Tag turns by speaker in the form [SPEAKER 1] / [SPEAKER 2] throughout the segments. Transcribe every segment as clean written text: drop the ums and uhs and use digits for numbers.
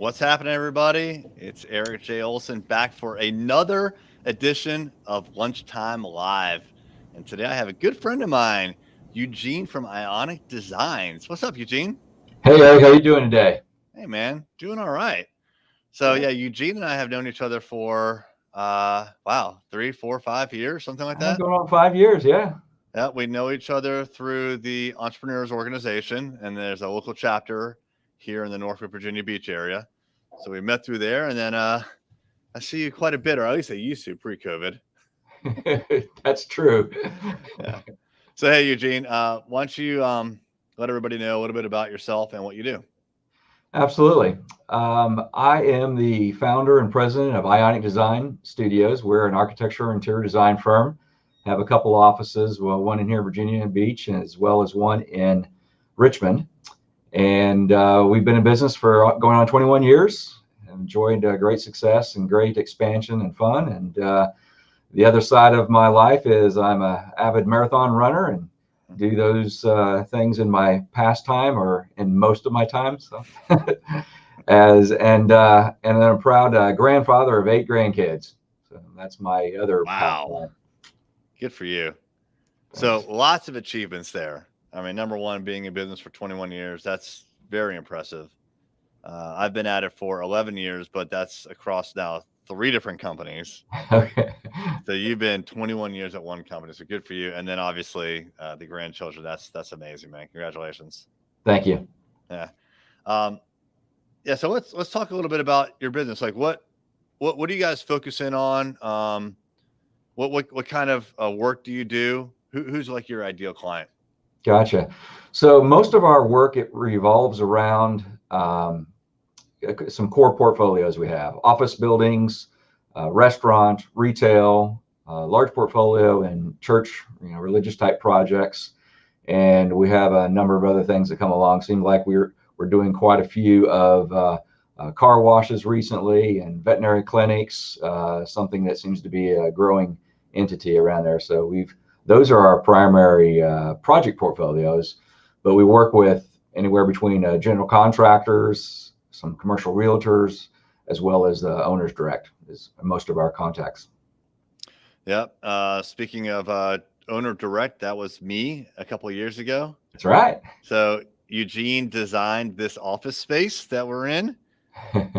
[SPEAKER 1] What's happening, everybody? It's Eric J. Olson back for another edition of Lunchtime Live. And today I have a good friend of mine, Eugene from Ionic Designs. What's up, Eugene?
[SPEAKER 2] Hey, Eric, how you doing today?
[SPEAKER 1] Hey, man, doing all right. So, yeah, Eugene and I have known each other for, 3, 4, 5 years, something like that.
[SPEAKER 2] Going on 5 years, yeah.
[SPEAKER 1] Yeah, we know each other through the Entrepreneurial organization, and there's a local chapter here in the Norfolk, Virginia Beach area. So we met through there, and then I see you quite a bit, or at least I used to pre-COVID.
[SPEAKER 2] That's true.
[SPEAKER 1] Yeah. So, hey, Eugene, why don't you let everybody know a little bit about yourself and what you do?
[SPEAKER 2] Absolutely. I am the founder and president of Ionic DeZign Studios. We're an architecture and interior design firm. Have a couple offices, well, one in here, Virginia Beach, as well as one in Richmond. And we've been in business for going on 21 years. Enjoyed great success and great expansion and fun. And the other side of my life is I'm an avid marathon runner and do those things in my pastime or in most of my time. So, and then I'm a proud grandfather of 8 grandkids. So that's my other pastime.
[SPEAKER 1] Good for you. Thanks. So lots of achievements there. I mean, number one, being in business for 21 years, that's very impressive. I've been at it for 11 years, but that's across now 3 different companies.
[SPEAKER 2] Okay.
[SPEAKER 1] So you've been 21 years at one company, so good for you. And then obviously the grandchildren, that's amazing, man. Congratulations.
[SPEAKER 2] Thank you.
[SPEAKER 1] Yeah. So let's talk a little bit about your business. Like what do you guys focus in on? What kind of work do you do? Who's like your ideal client?
[SPEAKER 2] Gotcha. So most of our work, it revolves around some core portfolios we have: office buildings, restaurant, retail, large portfolio, and church, religious type projects. And we have a number of other things that come along. Seems like we're doing quite a few of car washes recently, and veterinary clinics, something that seems to be a growing entity around there. So those are our primary project portfolios, but we work with anywhere between general contractors, some commercial realtors, as well as the owners direct is most of our contacts.
[SPEAKER 1] Yep. Speaking of owner direct, that was me a couple of years ago.
[SPEAKER 2] That's right.
[SPEAKER 1] So Eugene designed this office space that we're in,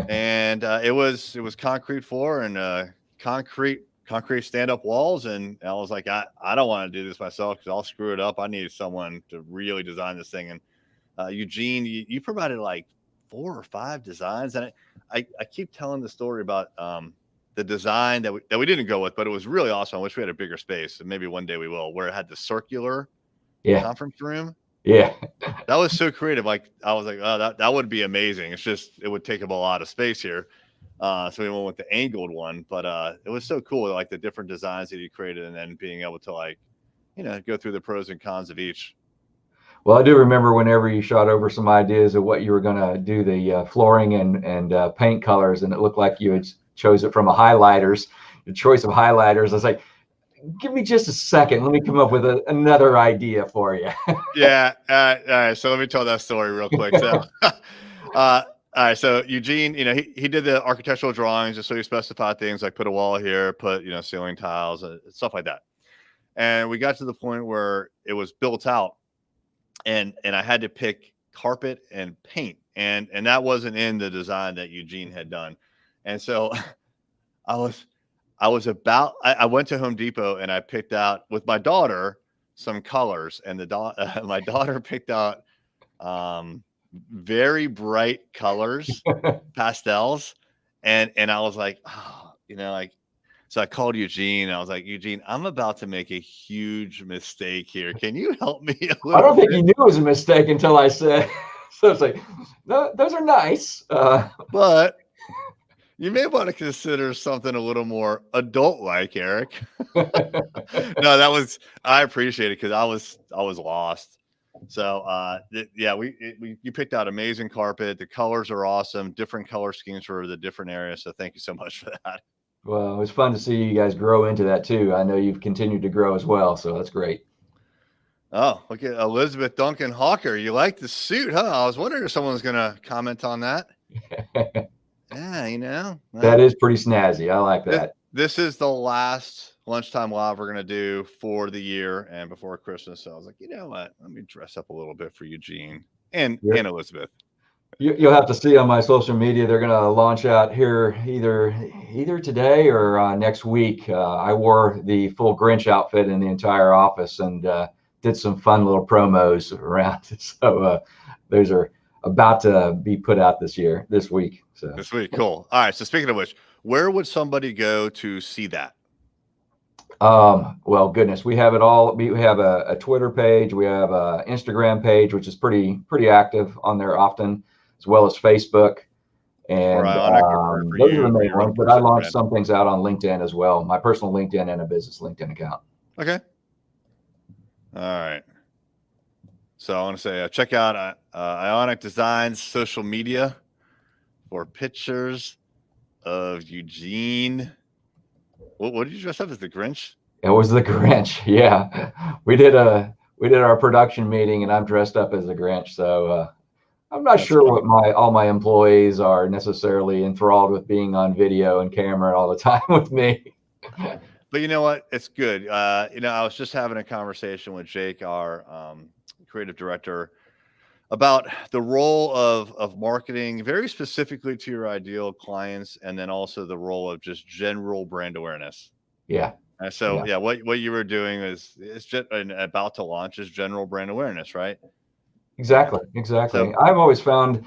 [SPEAKER 1] and it was concrete floor and concrete stand-up walls, and I was like, I don't want to do this myself because I'll screw it up. I need someone to really design this thing. And Eugene, you provided like 4 or 5 designs, and I keep telling the story about the design that we didn't go with, but it was really awesome. I wish we had a bigger space, and maybe one day we will, where it had the circular conference room.
[SPEAKER 2] Yeah,
[SPEAKER 1] that was so creative. Like I was like, oh, that would be amazing. It's just it would take up a lot of space here. So we went with the angled one, but it was so cool, like the different designs that you created, and then being able to go through the pros and cons of each.
[SPEAKER 2] Well, I do remember whenever you shot over some ideas of what you were going to do, the flooring and paint colors, and it looked like you had chose it from the choice of highlighters. I was like, give me just a second. Let me come up with another idea for you.
[SPEAKER 1] Yeah. All right. So let me tell that story real quick. So, all right. So Eugene, he did the architectural drawings, just so he specified things like put a wall here, put, ceiling tiles, stuff like that. And we got to the point where it was built out, and I had to pick carpet and paint, and that wasn't in the design that Eugene had done. And so I went to Home Depot and I picked out with my daughter some colors, and my daughter picked out very bright colors, pastels, and I was like, so I called Eugene, and I was like, Eugene, I'm about to make a huge mistake here. Can you help me a little
[SPEAKER 2] I don't think
[SPEAKER 1] bit?
[SPEAKER 2] you knew it was a mistake until I said. So it's like, no, those are nice,
[SPEAKER 1] but you may want to consider something a little more adult-like, Eric. No, I appreciate it because I was lost. So you picked out amazing carpet. The colors are awesome. Different color schemes for the different areas. So thank you so much for that.
[SPEAKER 2] Well, it was fun to see you guys grow into that too. I know you've continued to grow as well, so that's great.
[SPEAKER 1] Oh, look at Elizabeth Duncan Hawker. You like the suit, huh? I was wondering if someone was going to comment on that. Yeah, you know,
[SPEAKER 2] That
[SPEAKER 1] well,
[SPEAKER 2] is pretty snazzy. I like
[SPEAKER 1] this,
[SPEAKER 2] that.
[SPEAKER 1] this is the last lunchtime live we're gonna do for the year and before Christmas. So I was like, you know what? Let me dress up a little bit for Eugene and Elizabeth.
[SPEAKER 2] You'll have to see on my social media. They're going to launch out here either today or next week. I wore the full Grinch outfit in the entire office and did some fun little promos around. So those are about to be put out this week. So
[SPEAKER 1] This week, cool. All right. So speaking of which, where would somebody go to see that?
[SPEAKER 2] well, goodness, we have it all. We have a Twitter page. We have a Instagram page, which is pretty active on there often, as well as Facebook.
[SPEAKER 1] For
[SPEAKER 2] And
[SPEAKER 1] Ionic or for
[SPEAKER 2] those are the
[SPEAKER 1] you for
[SPEAKER 2] main
[SPEAKER 1] your own
[SPEAKER 2] ones. But I
[SPEAKER 1] personal
[SPEAKER 2] launched
[SPEAKER 1] brand?
[SPEAKER 2] some things out on LinkedIn as well, my personal LinkedIn and a business LinkedIn account.
[SPEAKER 1] Okay. All right. So I want to say check out Ionic DeZign's social media for pictures of Eugene. What did you dress up as, the Grinch?
[SPEAKER 2] It was the Grinch. Yeah, we did our production meeting, and I'm dressed up as a Grinch. So I'm not
[SPEAKER 1] That's
[SPEAKER 2] sure
[SPEAKER 1] funny.
[SPEAKER 2] what all my employees are necessarily enthralled with being on video and camera all the time with me.
[SPEAKER 1] But you know what? It's good. You know, I was just having a conversation with Jake, our creative director, about the role of marketing very specifically to your ideal clients, and then also the role of just general brand awareness.
[SPEAKER 2] Yeah,
[SPEAKER 1] And so,
[SPEAKER 2] yeah,
[SPEAKER 1] yeah, what you were doing is just and about to launch is general brand awareness, right?
[SPEAKER 2] exactly,
[SPEAKER 1] So,
[SPEAKER 2] exactly. I've always found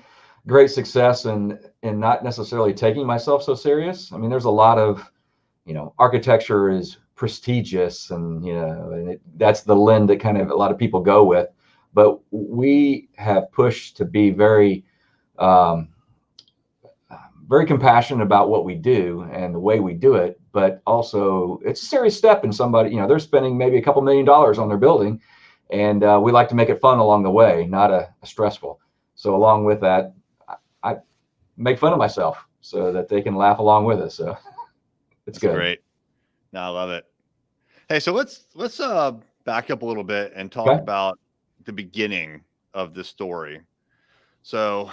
[SPEAKER 2] great success in not necessarily taking myself so serious. I mean, there's a lot of, architecture is prestigious, and that's the lens that kind of a lot of people go with. But we have pushed to be um, very compassionate about what we do and the way we do it. But also, it's a serious step in somebody. They're spending maybe a couple $1 million on their building, and we like to make it fun along the way, not a stressful. So along with that, I make fun of myself so that they can laugh along with us. So it's
[SPEAKER 1] that's
[SPEAKER 2] good.
[SPEAKER 1] great. No, I love it. Hey, so let's back up a little bit and talk
[SPEAKER 2] Okay.
[SPEAKER 1] about the beginning of the story. So,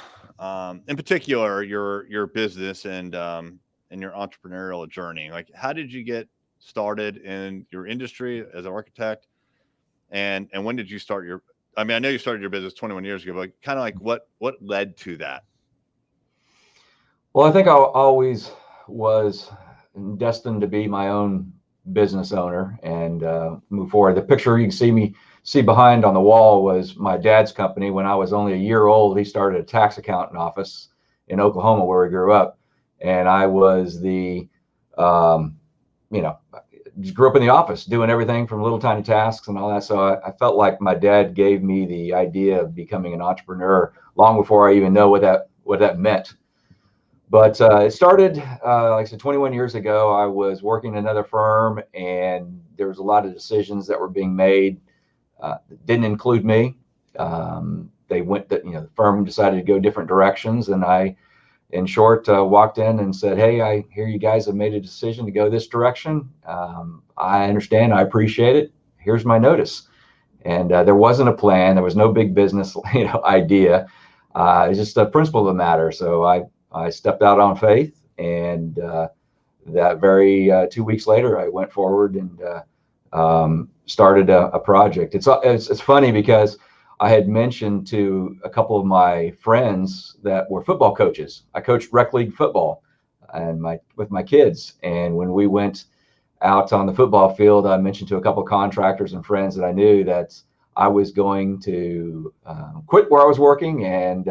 [SPEAKER 1] in particular, your business and your entrepreneurial journey. Like, how did you get started in your industry as an architect, and when did you start your? I mean, I know you started your business 21 years ago, but kind of like what led to that?
[SPEAKER 2] Well, I think I always was destined to be my own business owner and move forward. The picture you can see behind on the wall was my dad's company. When I was only a year old, he started a tax accountant office in Oklahoma, where we grew up, and I was um, you know, just grew up in the office doing everything from little tiny tasks and all that. So I felt like my dad gave me the idea of becoming an entrepreneur long before I even know what that meant. But it started, like I said, 21 years ago. I was working in another firm, and there was a lot of decisions that were being made that didn't include me. The firm decided to go different directions, and I, in short, walked in and said, "Hey, I hear you guys have made a decision to go this direction. I understand. I appreciate it. Here's my notice." And there wasn't a plan. There was no big business, idea. It's just a principle of the matter. So I stepped out on faith, and that very 2 weeks later, I went forward and started a project. It's funny because I had mentioned to a couple of my friends that were football coaches. I coached rec league football and with my kids, and when we went out on the football field, I mentioned to a couple of contractors and friends that I knew that I was going to quit where I was working and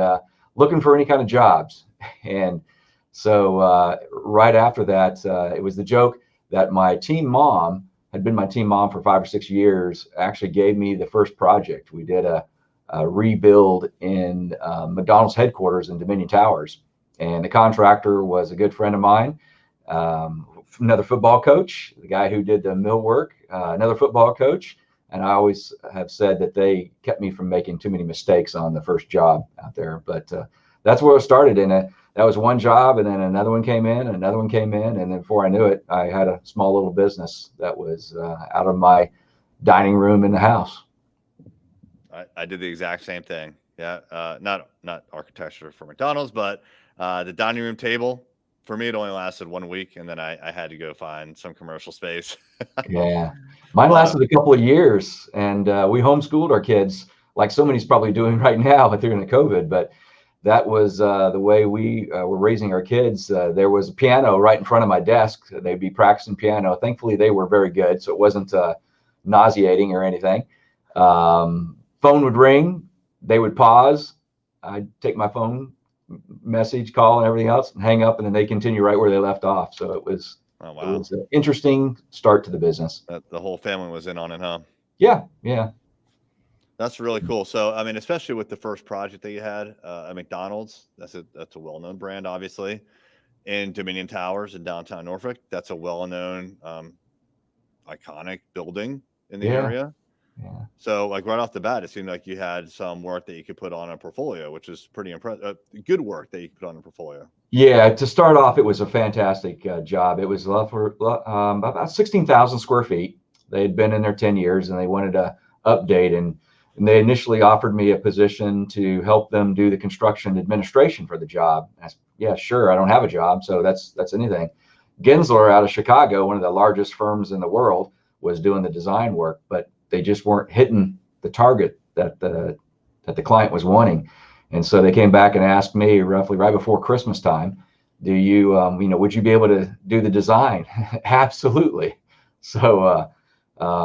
[SPEAKER 2] looking for any kind of jobs. And so right after that, it was the joke that my team mom had been my team mom for 5 or 6 years, actually gave me the first project. We did a rebuild in McDonald's headquarters in Dominion Towers. And the contractor was a good friend of mine, another football coach, the guy who did the millwork, another football coach. And I always have said that they kept me from making too many mistakes on the first job out there. But that's where it started. And that was one job, and then another one came in, and another one came in. And then before I knew it, I had a small little business that was out of my dining room in the house.
[SPEAKER 1] I did the exact same thing. Yeah, not architecture for McDonald's, but the dining room table For me, it only lasted 1 week, and then I had to go find some commercial space.
[SPEAKER 2] Yeah. Mine lasted a couple of years, and we homeschooled our kids like so many's probably doing right now during the COVID. But that was the way we were raising our kids. There was a piano right in front of my desk. They'd be practicing piano. Thankfully, they were very good, so it wasn't nauseating or anything. Phone would ring. They would pause. I'd take my phone, message, call, and everything else, and hang up, and then they continue right where they left off. So it was,
[SPEAKER 1] Oh,
[SPEAKER 2] it
[SPEAKER 1] wow.
[SPEAKER 2] was an interesting start to the business.
[SPEAKER 1] The whole family was in on it, huh?
[SPEAKER 2] Yeah, yeah.
[SPEAKER 1] That's really cool. So, I mean, especially with the first project that you had at McDonald's, that's a well-known brand, obviously, in Dominion Towers in downtown Norfolk. That's a well-known, iconic building in the area.
[SPEAKER 2] Yeah.
[SPEAKER 1] So, like right off the bat, it seemed like you had some work that you could put on a portfolio, which is pretty impressive. Good work that you could put on a portfolio.
[SPEAKER 2] Yeah, to start off, it was a fantastic job. It was for about 16,000 square feet. They had been in there 10 years, and they wanted to update. And they initially offered me a position to help them do the construction administration for the job. I said, yeah, sure. I don't have a job, so that's anything. Gensler out of Chicago, one of the largest firms in the world, was doing the design work, but they just weren't hitting the target that the client was wanting. And so they came back and asked me roughly right before Christmas time, do you, would you be able to do the design? Absolutely. So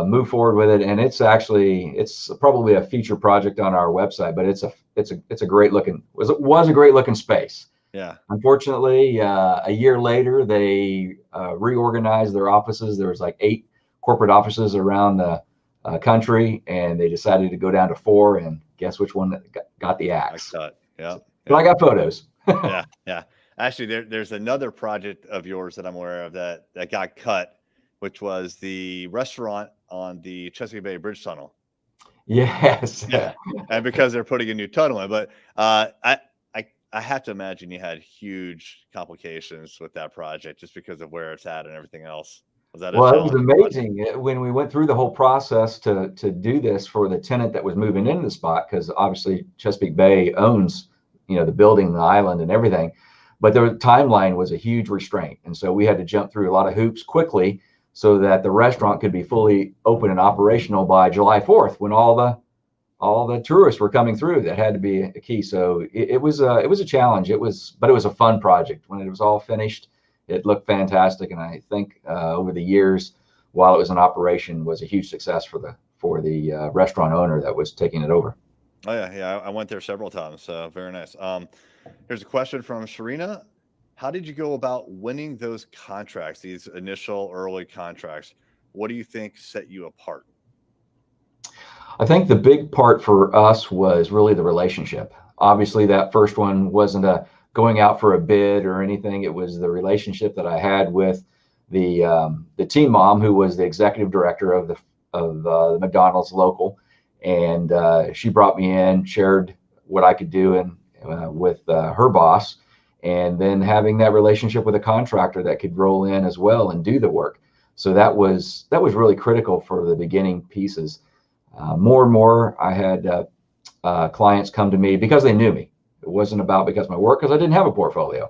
[SPEAKER 2] move forward with it. And it's probably a feature project on our website, but it's a great looking, was a great looking space.
[SPEAKER 1] Yeah.
[SPEAKER 2] Unfortunately, a year later, they reorganized their offices. There was like 8 corporate offices around the country, and they decided to go down to 4, and guess which one got the axe?
[SPEAKER 1] Yeah.
[SPEAKER 2] But I got photos.
[SPEAKER 1] Yeah. Actually, there's another project of yours that I'm aware of that got cut, which was the restaurant on the Chesapeake Bay Bridge Tunnel.
[SPEAKER 2] Yes.
[SPEAKER 1] Yeah. And because they're putting a new tunnel in, but I have to imagine you had huge complications with that project just because of where it's at and everything else.
[SPEAKER 2] Well, it was amazing when we went through the whole process to do this for the tenant that was moving into the spot, because obviously Chesapeake Bay owns, the building, the island, and everything. But the timeline was a huge restraint, and so we had to jump through a lot of hoops quickly so that the restaurant could be fully open and operational by July 4th, when all the tourists were coming through. That had to be a key. So it was a challenge. But it was a fun project. When it was all finished, it looked fantastic, and I think over the years, while it was in operation, was a huge success for the restaurant owner that was taking it over.
[SPEAKER 1] Oh yeah, I went there several times. So very nice. Here's a question from Sharina. How did you go about winning those contracts, these initial early contracts? What do you think set you apart?
[SPEAKER 2] I think the big part for us was really the relationship. Obviously, that first one wasn't going out for a bid or anything. It was the relationship that I had with the team mom, who was the executive director of the McDonald's local, and she brought me in, shared what I could do, and with her boss, and then having that relationship with a contractor that could roll in as well and do the work. So that was really critical for the beginning pieces. More and more, I had clients come to me because they knew me. It wasn't about because of my work, because I didn't have a portfolio,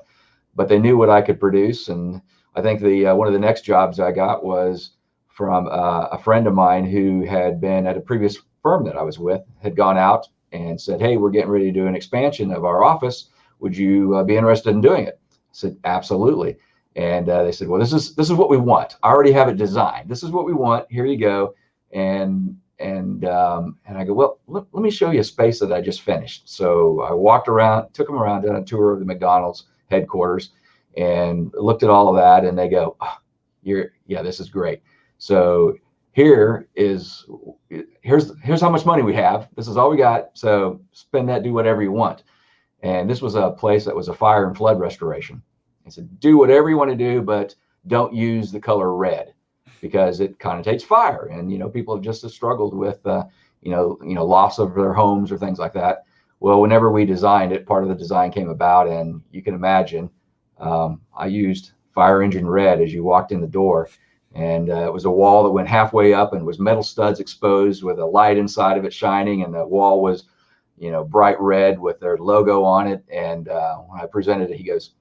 [SPEAKER 2] but they knew what I could produce. And I think one of the next jobs I got was from a friend of mine who had been at a previous firm that I was with, had gone out and said, "Hey, we're getting ready to do an expansion of our office. Would you be interested in doing it?" I said, "Absolutely." And they said, "Well, this is what we want. I already have it designed. This is what we want. Here you go." And I go, "Well, let me show you a space that I just finished." So I walked around, took them around, done a tour of the McDonald's headquarters, and looked at all of that. And they go, "Oh, this is great. So here's how much money we have. This is all we got. So spend that, do whatever you want." And this was a place that was a fire and flood restoration. I said, "Do whatever you want to do, but don't use the color red, because it connotates fire, and people have just struggled with loss of their homes or things like that." Well, whenever we designed it, part of the design came about, and you can imagine I used fire engine red as you walked in the door, and it was a wall that went halfway up and was metal studs exposed with a light inside of it shining, and the wall was bright red with their logo on it. And when I presented it, he goes,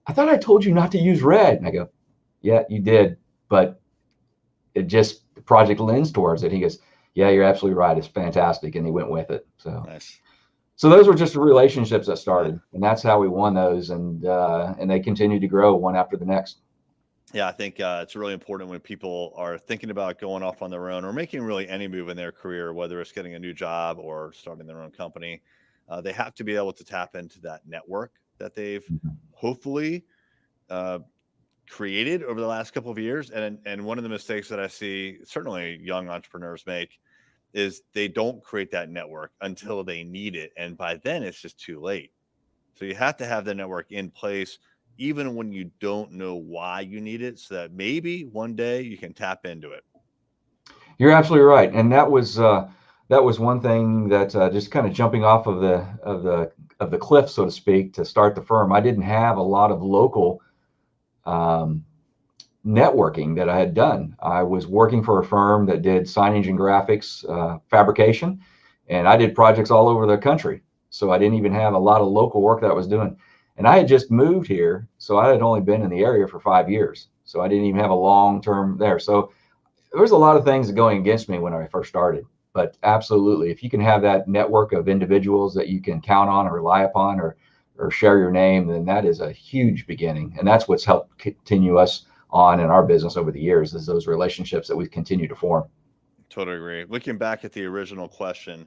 [SPEAKER 2] I thought I told you not to use red. And I go, yeah, you did, but it just, the project lends towards it. He goes, yeah, you're absolutely right. It's fantastic. And he went with it.
[SPEAKER 1] Nice.
[SPEAKER 2] So those were just the relationships that
[SPEAKER 1] Yeah.
[SPEAKER 2] started, and that's how we won those. And they continue to grow one after the next.
[SPEAKER 1] Yeah, I think it's really important when people are thinking about going off on their own or making really any move in their career, whether it's getting a new job or starting their own company. They have to be able to tap into that network that they've
[SPEAKER 2] Mhm.
[SPEAKER 1] hopefully uh, created over the last couple of years. And one of the mistakes that I see certainly young entrepreneurs make is they don't create that network until they need it, and by then it's just too late. So you have to have the network in place even when you don't know why you need it, so that maybe one day you can tap into it.
[SPEAKER 2] You're absolutely right, and that was one thing that just kind of jumping off of the cliff, so to speak, to start the firm. I didn't have a lot of local um, networking that I had done. I was working for a firm that did signage and graphics fabrication, and I did projects all over the country. So I didn't even have a lot of local work that I was doing. And I had just moved here, so I had only been in the area for 5 years. So I didn't even have a long term there. So there was a lot of things going against me when I first started. But absolutely, if you can have that network of individuals that you can count on or rely upon, or share your name, then that is a huge beginning. And that's what's helped continue us on in our business over the years, is those relationships that we continue to form.
[SPEAKER 1] Totally agree. Looking back at the original question,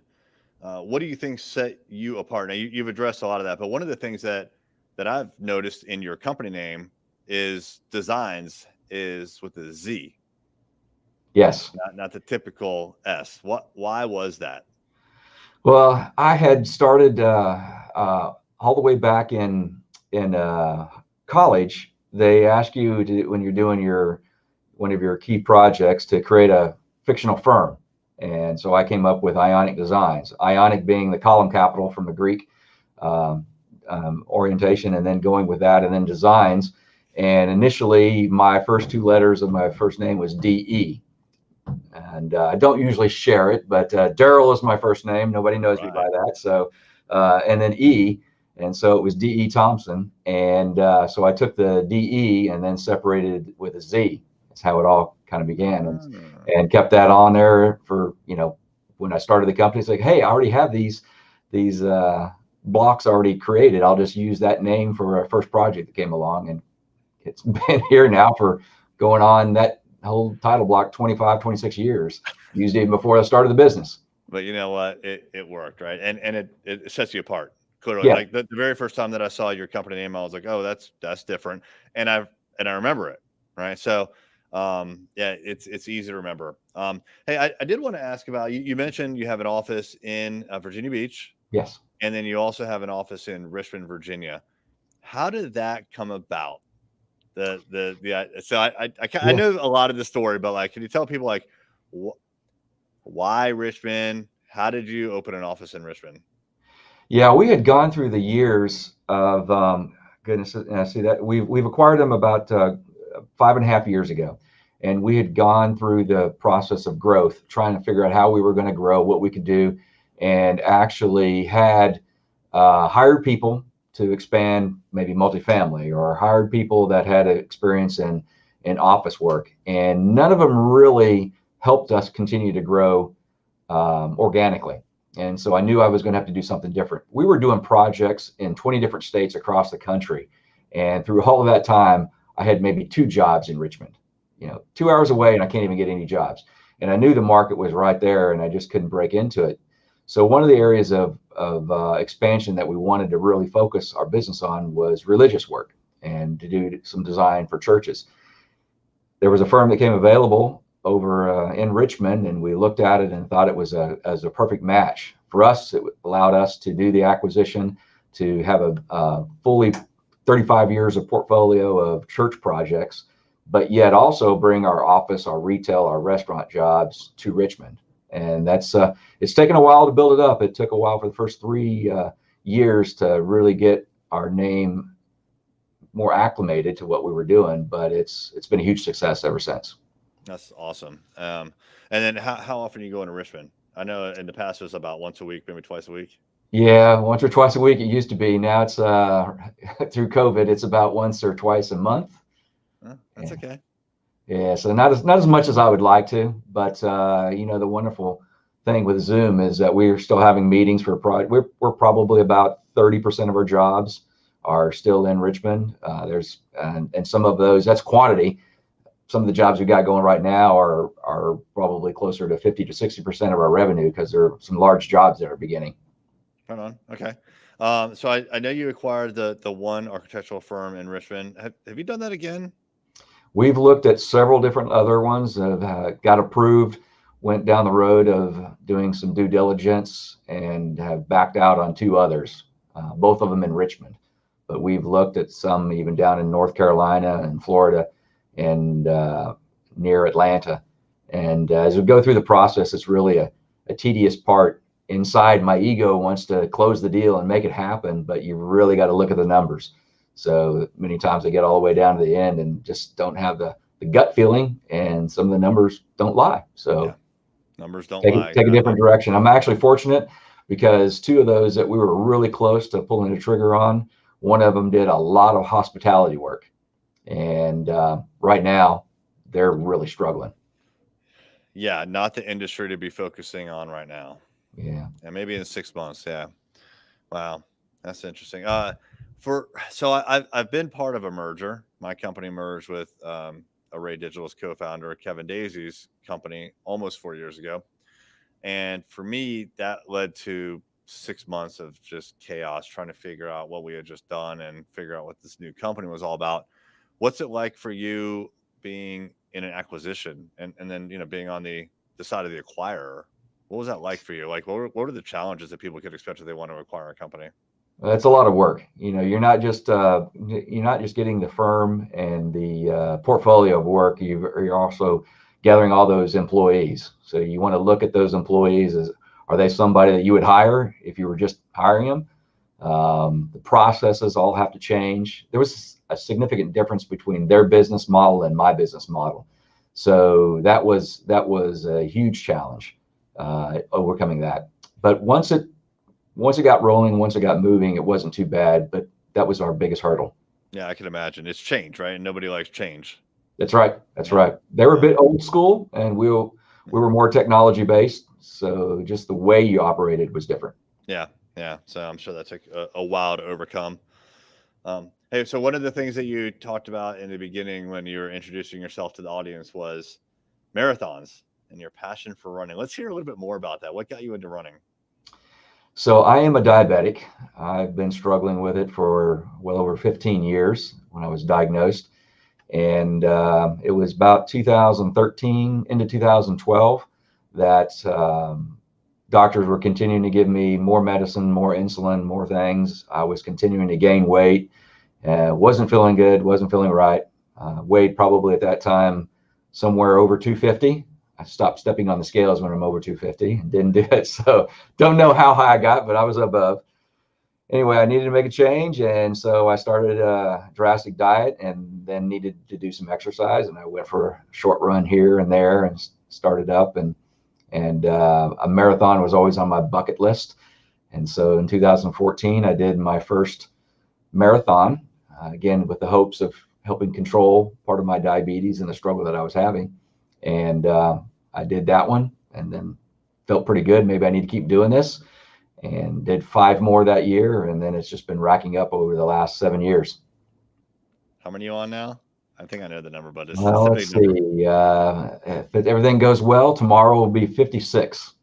[SPEAKER 1] what do you think set you apart? Now you've addressed a lot of that, but one of the things that I've noticed in your company name is designs is with a Z,
[SPEAKER 2] Yes.
[SPEAKER 1] not the typical S. Why was that?
[SPEAKER 2] Well, I had started all the way back in college. They ask you to, when you're doing your one of your key projects, to create a fictional firm. And so I came up with Ionic Designs. Ionic being the column capital from the Greek um, orientation, and then going with that, and then designs. And initially, my first two letters of my first name was DE. And I don't usually share it, but Daryl is my first name. Nobody knows me
[SPEAKER 1] Right.
[SPEAKER 2] by that. So, and then E, and so it was DE Thompson. And so I took the DE and then separated with a Z. That's how it all kind of began,
[SPEAKER 1] Ah,
[SPEAKER 2] and kept that on there for, when I started the company. It's like, hey, I already have these blocks already created. I'll just use that name for a first project that came along, and it's been here now for going on that whole title block 25, 26 years. Used it even before I started the business.
[SPEAKER 1] but you know what? It worked, right? And it sets you apart. Clearly,
[SPEAKER 2] Yeah.
[SPEAKER 1] like the very first time that I saw your company name, I was like, oh, that's different. And I remember it, right? So yeah, it's easy to remember. Hey, I did want to ask about you. You mentioned you have an office in Virginia Beach,
[SPEAKER 2] Yes.
[SPEAKER 1] and then you also have an office in Richmond, Virginia. How did that come about? So I
[SPEAKER 2] Yeah.
[SPEAKER 1] know a lot of the story, but like, can you tell people like why Richmond? How did you open an office in Richmond?
[SPEAKER 2] Yeah. We had gone through the years of, goodness, and I see that we've acquired them about 5.5 years ago. And we had gone through the process of growth, trying to figure out how we were going to grow, what we could do, and actually had hired people to expand maybe multifamily, or hired people that had experience in office work. And none of them really helped us continue to grow organically. And so I knew I was going to have to do something different. We were doing projects in 20 different states across the country. And through all of that time, I had maybe 2 jobs in Richmond, 2 hours away, and I can't even get any jobs. And I knew the market was right there, and I just couldn't break into it. So one of the areas of expansion that we wanted to really focus our business on was religious work, and to do some design for churches. There was a firm that came available over in Richmond, and we looked at it and thought it was as a perfect match for us. It allowed us to do the acquisition, to have a fully 35 years of portfolio of church projects, but yet also bring our office, our retail, our restaurant jobs to Richmond. And that's it's taken a while to build it up. It took a while for the first 3 years to really get our name more acclimated to what we were doing, but it's been a huge success ever since.
[SPEAKER 1] That's awesome. And then how often are you going to Richmond? I know in the past it was about once a week, maybe twice a week.
[SPEAKER 2] Yeah, once or twice a week it used to be. Now it's through COVID, it's about once or twice a month.
[SPEAKER 1] That's okay.
[SPEAKER 2] Yeah, so not as much as I would like to, but the wonderful thing with Zoom is that we're still having meetings for we're probably about 30% of our jobs are still in Richmond. And some of those, that's quantity. Some of the jobs we got going right now are probably closer to 50 to 60% of our revenue because there are some large jobs that are beginning.
[SPEAKER 1] Right on. Okay. So I know you acquired the one architectural firm in Richmond. Have you done that again?
[SPEAKER 2] We've looked at several different other ones that have got approved, went down the road of doing some due diligence, and have backed out on two others, both of them in Richmond. But we've looked at some even down in North Carolina and Florida and near Atlanta. And as we go through the process, it's really a tedious part. Inside, my ego wants to close the deal and make it happen, but you've really got to look at the numbers. So many times I get all the way down to the end and just don't have the gut feeling, and some of the numbers don't lie. So
[SPEAKER 1] yeah. Numbers don't
[SPEAKER 2] take
[SPEAKER 1] lie.
[SPEAKER 2] a different direction. I'm actually fortunate because two of those that we were really close to pulling the trigger on, one of them did a lot of hospitality work. And right now they're really struggling.
[SPEAKER 1] Yeah, not the industry to be focusing on right now.
[SPEAKER 2] Yeah.
[SPEAKER 1] And maybe in 6 months. Yeah. Wow, that's interesting. I've been part of a merger. My company merged with Array Digital's co-founder Kevin Daisy's company almost 4 years ago, and for me that led to 6 months of just chaos trying to figure out what we had just done and figure out what this new company was all about. What's it like for you being in an acquisition and then being on the side of the acquirer? What was that like for you? Like, what are the challenges that people could expect if they want to acquire a company?
[SPEAKER 2] That's a lot of work. You're not just getting the firm and the portfolio of work. You're also gathering all those employees. So you want to look at those employees as, are they somebody that you would hire if you were just hiring them? The processes all have to change. There was a significant difference between their business model and my business model. So that was a huge challenge, overcoming that. But once it got rolling, once it got moving, it wasn't too bad. But that was our biggest hurdle.
[SPEAKER 1] Yeah, I can imagine. It's change, right? And nobody likes change.
[SPEAKER 2] That's right. That's right. They were a bit old school, and we were more technology based. So just the way you operated was different.
[SPEAKER 1] Yeah, yeah. So I'm sure that took a while to overcome. Hey, so one of the things that you talked about in the beginning when you were introducing yourself to the audience was marathons and your passion for running. Let's hear a little bit more about that. What got you into running?
[SPEAKER 2] So I am a diabetic. I've been struggling with it for well over 15 years when I was diagnosed. And it was about 2013 into 2012 that doctors were continuing to give me more medicine, more insulin, more things. I was continuing to gain weight. Wasn't feeling good, wasn't feeling right. Weighed probably at that time somewhere over 250. I stopped stepping on the scales when I'm over 250 and didn't do it. So don't know how high I got, but I was above. Anyway, I needed to make a change. And so I started a drastic diet and then needed to do some exercise. And I went for a short run here and there and started up. And a marathon was always on my bucket list. And so in 2014, I did my first marathon, again, with the hopes of helping control part of my diabetes and the struggle that I was having. And I did that one and then felt pretty good. Maybe I need to keep doing this, and did 5 more that year. And then it's just been racking up over the last 7 years.
[SPEAKER 1] How many are you on now? I think I know the number, but it's
[SPEAKER 2] Well,
[SPEAKER 1] a
[SPEAKER 2] let's
[SPEAKER 1] big number.
[SPEAKER 2] see. If everything goes well, tomorrow will be 56.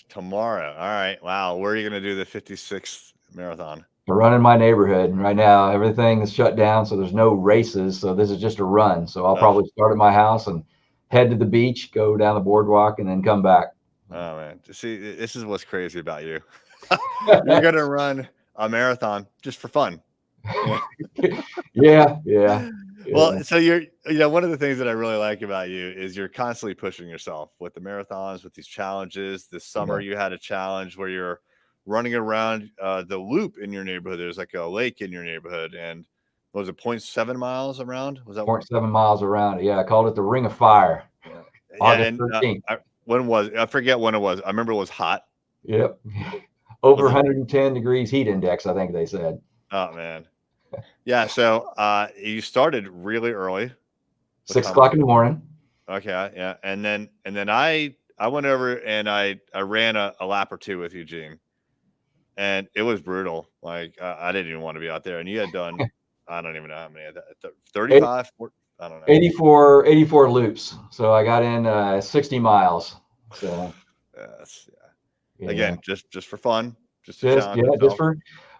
[SPEAKER 1] Tomorrow. All right. Wow. Where are you going to do the 56th marathon?
[SPEAKER 2] I run in my neighborhood right now. Everything is shut down, so there's no races. So this is just a run. So I'll probably start at my house and head to the beach, go down the boardwalk, and then come back.
[SPEAKER 1] Oh man, see, this is what's crazy about you. You're gonna run a marathon just for fun.
[SPEAKER 2] Yeah.
[SPEAKER 1] Well, so one of the things that I really like about you is you're constantly pushing yourself with the marathons, with these challenges. This summer you had a challenge where you're running around the loop in your neighborhood. There's like a lake in your neighborhood, and what was it, 0.7 miles around? Was that
[SPEAKER 2] 0.7 miles around? Yeah, I called it the Ring of Fire. August 13th.
[SPEAKER 1] When was, I forget when it was. I remember it was hot.
[SPEAKER 2] Yep. over
[SPEAKER 1] Was it?
[SPEAKER 2] 110 degrees heat index, I think they said.
[SPEAKER 1] Oh man. Yeah. So you started really early. What
[SPEAKER 2] 6
[SPEAKER 1] time was
[SPEAKER 2] o'clock
[SPEAKER 1] it?
[SPEAKER 2] in the morning.
[SPEAKER 1] Okay. Yeah. And then I went over and I ran a lap or two with Eugene, and it was brutal. Like I didn't even want to be out there. And you had done, I don't even know how many, 35, 40, I don't know.
[SPEAKER 2] 84 loops. So I got in 60 miles. So
[SPEAKER 1] Yes.
[SPEAKER 2] yeah,
[SPEAKER 1] Again, just for fun, just to
[SPEAKER 2] just
[SPEAKER 1] challenge yourself.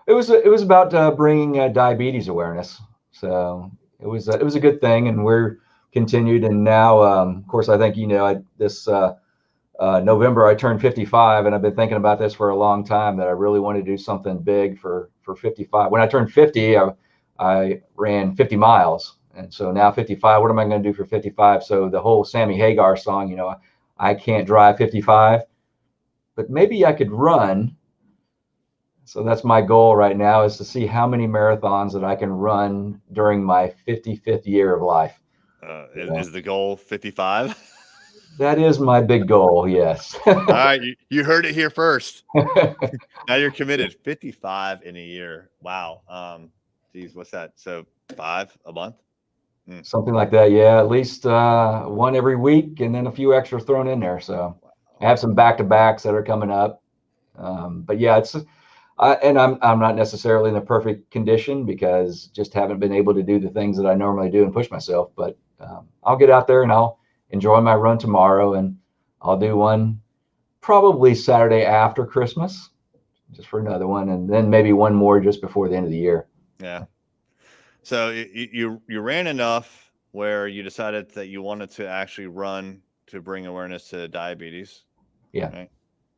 [SPEAKER 2] it was about bringing diabetes awareness. So it was a good thing, and we're continued. And now, of course, I think this November I turned 55, and I've been thinking about this for a long time that I really want to do something big for 55. When I turned 50, I ran 50 miles, and so now 55. What am I going to do for 55? So the whole Sammy Hagar song, I can't drive 55, but maybe I could run. So that's my goal right now, is to see how many marathons that I can run during my 55th year of life.
[SPEAKER 1] Is the goal 55?
[SPEAKER 2] That is my big goal. Yes.
[SPEAKER 1] All right, you heard it here first. Now you're committed. 55 in a year. Wow. Geez, what's that? So 5 a month?
[SPEAKER 2] Something like that. Yeah, at least one every week, and then a few extra thrown in there. So I have some back-to-backs that are coming up. But yeah, and I'm not necessarily in the perfect condition because just haven't been able to do the things that I normally do and push myself. But I'll get out there and I'll enjoy my run tomorrow, and I'll do one probably Saturday after Christmas, just for another one, and then maybe one more just before the end of the year.
[SPEAKER 1] Yeah. So you ran enough where you decided that you wanted to actually run to bring awareness to diabetes.
[SPEAKER 2] Yeah.
[SPEAKER 1] Right?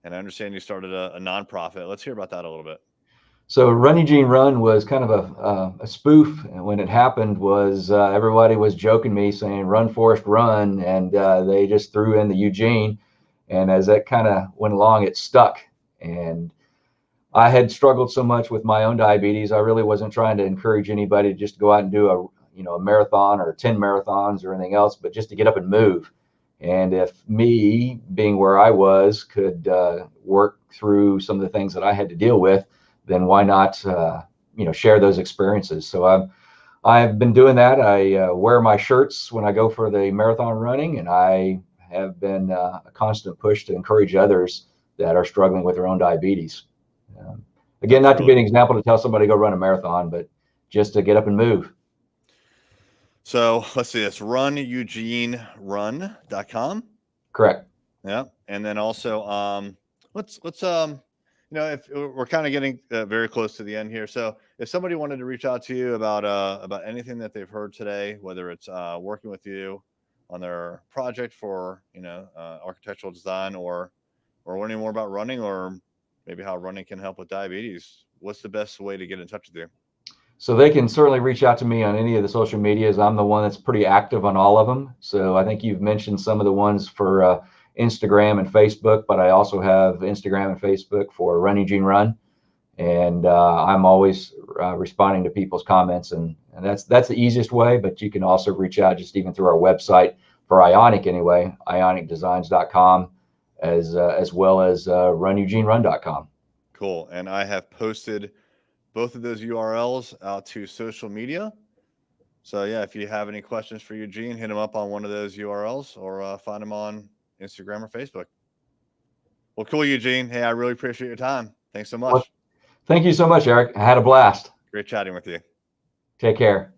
[SPEAKER 1] And I understand you started a nonprofit. Let's hear about that a little bit.
[SPEAKER 2] So Run Eugene Run was kind of a spoof. And when it happened was everybody was joking me saying, "Run, Forrest, run." And they just threw in the Eugene. And as that kind of went along, it stuck. And I had struggled so much with my own diabetes. I really wasn't trying to encourage anybody to just go out and do a marathon or 10 marathons or anything else, but just to get up and move. And if me, being where I was, could work through some of the things that I had to deal with, then why not, share those experiences? So I've been doing that. I wear my shirts when I go for the marathon running, and I have been a constant push to encourage others that are struggling with their own diabetes. Again,
[SPEAKER 1] That's
[SPEAKER 2] not to be
[SPEAKER 1] really
[SPEAKER 2] an example to tell somebody to go run a marathon, but just to get up and move.
[SPEAKER 1] So let's see. That's runeugenerun.com.
[SPEAKER 2] Correct.
[SPEAKER 1] Yeah. And then also, let's if we're kind of getting very close to the end here. So if somebody wanted to reach out to you about anything that they've heard today, whether it's working with you on their project for architectural design, or learning more about running, or maybe how running can help with diabetes, what's the best way to get in touch with you?
[SPEAKER 2] So they can certainly reach out to me on any of the social medias. I'm the one that's pretty active on all of them. So I think you've mentioned some of the ones for Instagram and Facebook, but I also have Instagram and Facebook for Run Eugene Run. And I'm always responding to people's comments, and that's the easiest way. But you can also reach out just even through our website for Ionic anyway, ionicdesigns.com, as well as runugenerun.com.
[SPEAKER 1] Cool. And I have posted both of those URLs out to social media. So yeah, if you have any questions for Eugene, hit him up on one of those URLs, or find him on Instagram or Facebook. Well, cool, Eugene. Hey, I really appreciate your time. Thanks so much.
[SPEAKER 2] Well, thank you so much, Eric. I had a blast.
[SPEAKER 1] Great chatting with you.
[SPEAKER 2] Take care.